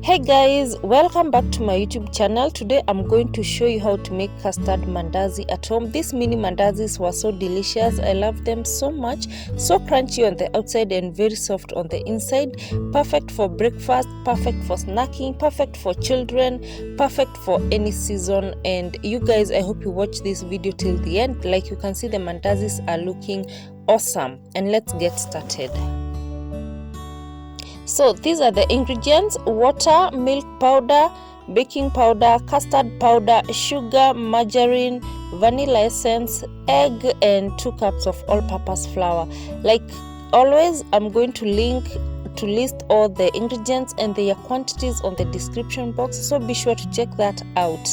Hey guys, welcome back to my YouTube channel. Today I'm going to show you how to make custard mandazi at home. These mini mandazis were so delicious. I love them so much. So crunchy on the outside and very soft on the inside. Perfect for breakfast, perfect for snacking, perfect for children, perfect for any season. And you guys, I hope you watch this video till the end. Like you can see, the mandazis are looking awesome. And let's get started. So these are the ingredients: water, milk powder, baking powder, custard powder, sugar, margarine, vanilla essence, egg, and 2 cups of all-purpose flour. Like always, I'm going to list all the ingredients and their quantities on the description box, so be sure to check that out.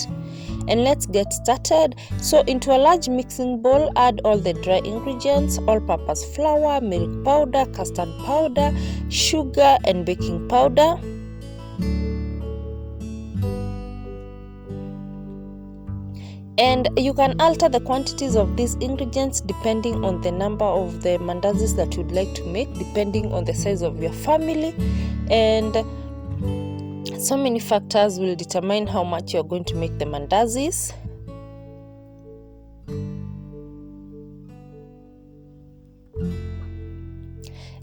And let's get started. So into a large mixing bowl, add all the dry ingredients: all-purpose flour, milk powder, custard powder, sugar, and baking powder. And you can alter the quantities of these ingredients depending on the number of the mandazis that you'd like to make, depending on the size of your family, and so many factors will determine how much you're going to make the mandazis.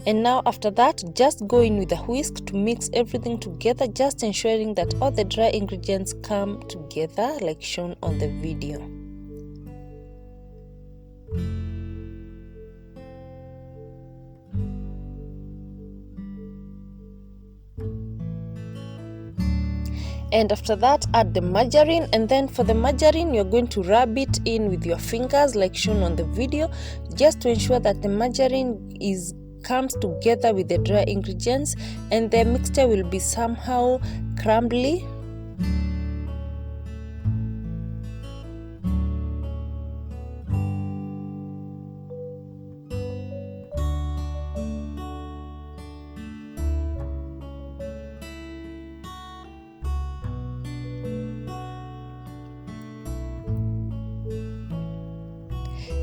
And now after that, just go in with a whisk to mix everything together, just ensuring that all the dry ingredients come together like shown on the video. And after that, add the margarine, and then for the margarine you're going to rub it in with your fingers like shown on the video, just to ensure that the margarine comes together with the dry ingredients and the mixture will be somehow crumbly.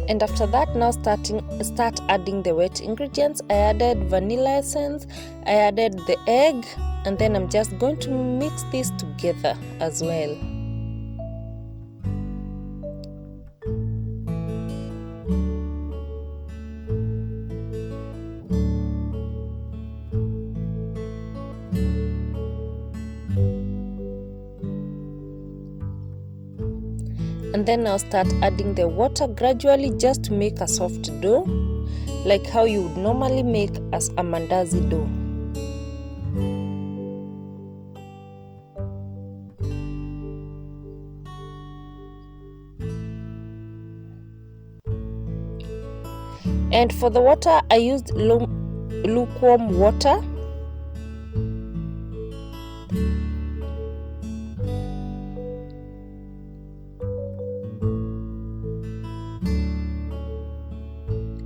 And after that, now start adding the wet ingredients. I added vanilla essence, I added the egg, and then I'm just going to mix this together as well. And then I'll start adding the water gradually, just to make a soft dough, like how you would normally make as a mandazi dough. And for the water, I used lukewarm water.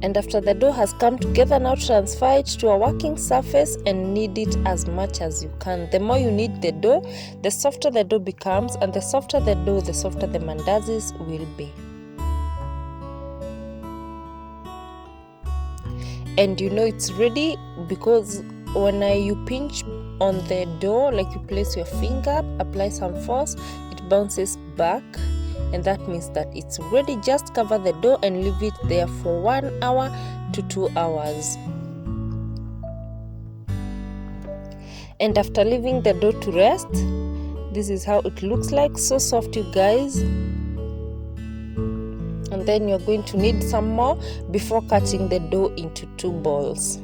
And after the dough has come together, now transfer it to a working surface and knead it as much as you can. The more you knead the dough, the softer the dough becomes, and the softer the dough, the softer the mandazis will be. And you know it's ready because when you pinch on the dough, like you place your finger, apply some force, it bounces back. And that means that it's ready. Just cover the dough and leave it there for 1 hour to 2 hours. And after leaving the dough to rest, this is how it looks like. So soft, you guys. And then you're going to need some more before cutting the dough into 2 balls.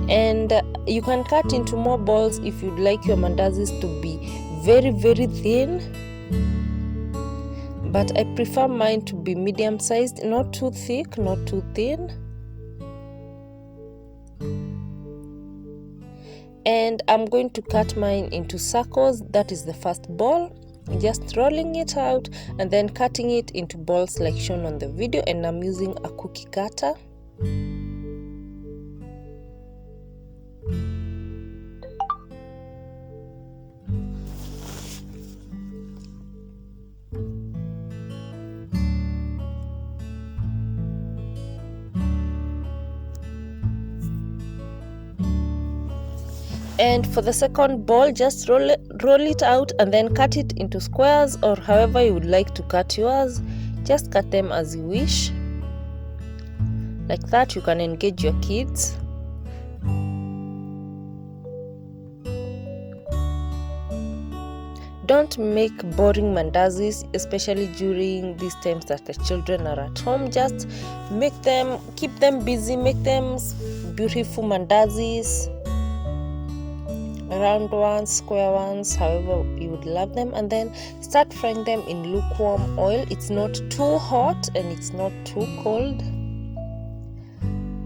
And you can cut into more balls if you'd like your mandazis to be very thin, but I prefer mine to be medium sized, not too thick, not too thin. And I'm going to cut mine into circles. That is the first ball, just rolling it out and then cutting it into balls like shown on the video. And I'm using a cookie cutter. And for the second ball, just roll it out and then cut it into squares, or however you would like to cut yours. Just cut them as you wish. Like that, you can engage your kids. Don't make boring mandazis, especially during these times that the children are at home. Just keep them busy, make them beautiful mandazis. Round ones, square ones, however you would love them, and then start frying them in lukewarm oil. It's not too hot and it's not too cold,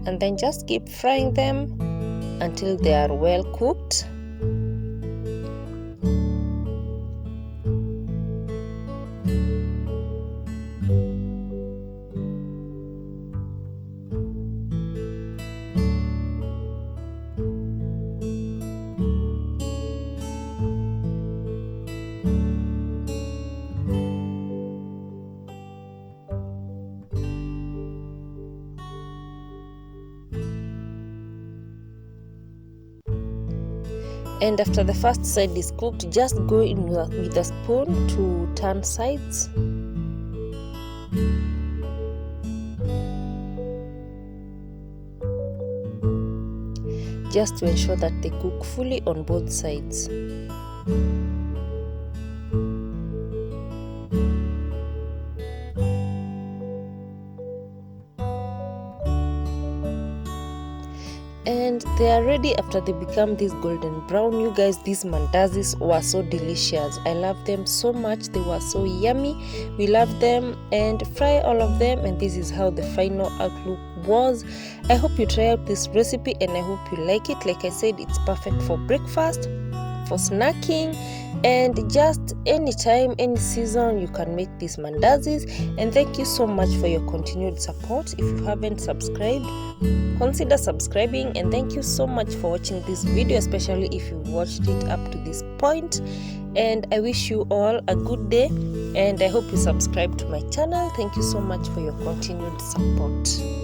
and then just keep frying them until they are well cooked. And after the first side is cooked, just go in with a spoon to turn sides. Just to ensure that they cook fully on both sides. And they are ready after they become this golden brown. You guys, these mandazis were so delicious. I love them so much. They were so yummy. We love them, and fry all of them, and this is how the final outlook was. I hope you try out this recipe and I hope you like it. Like I said, it's perfect for breakfast, for snacking, and just anytime, any season you can make these mandazis. And thank you so much for your continued support. If you haven't subscribed, consider subscribing, and thank you so much for watching this video, especially if you watched it up to this point. And I wish you all a good day, and I hope you subscribe to my channel. Thank you so much for your continued support.